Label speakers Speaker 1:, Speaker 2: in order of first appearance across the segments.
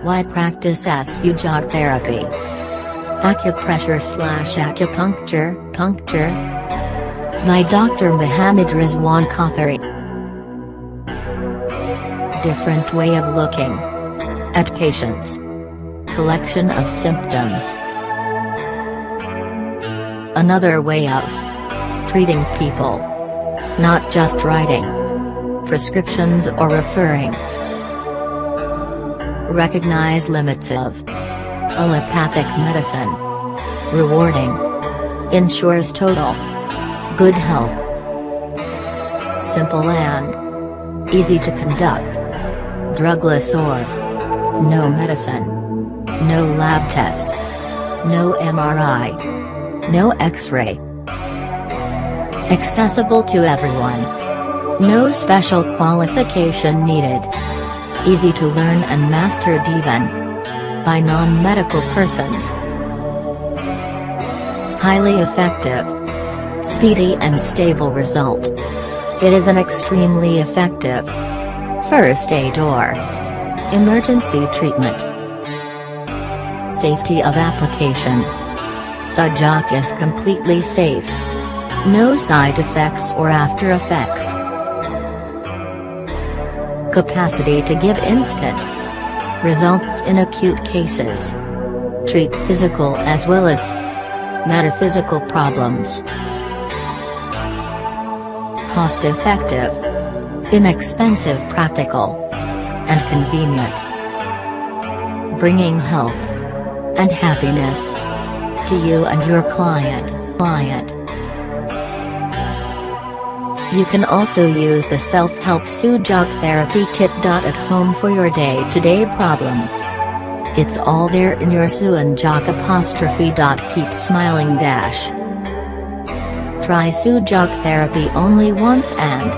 Speaker 1: Why practice S.U.J.O.K therapy? Acupressure/Acupuncture, puncture. By Dr. محمد Rizwan Kothari. Different way of looking at patients. Collection of symptoms. Another way of treating people. Not just writing prescriptions or referring. Recognize limits of allopathic medicine. Rewarding. Ensures total good health. Simple and easy to conduct. Drugless or no medicine. No lab test. No MRI. No X-ray. Accessible to everyone. No special qualification needed. Easy to learn and mastered even by non-medical persons. Highly effective. Speedy and stable result. It is an extremely effective first aid or emergency treatment. Safety of application. Sujok is completely safe. No side effects or after effects. Capacity to give instant results in acute cases. Treat physical as well as metaphysical problems. Cost effective. Inexpensive, practical and convenient. Bringing health and happiness to you and your client. You can also use the self-help Sujok therapy kit at home for your day-to-day problems. It's all there in your Sujok apostrophe. Keep smiling dash. Try Sujok therapy only once and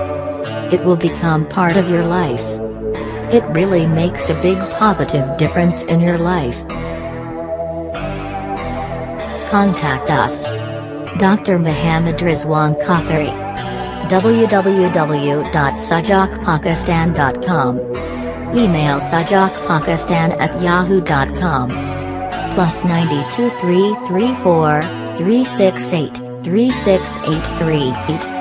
Speaker 1: it will become part of your life. It really makes a big positive difference in your life. Contact us. Dr. محمد Rizwan Kothari. www.sujokpakistan.com. Email sujokpakistan@yahoo.com. +92 334 368 3683.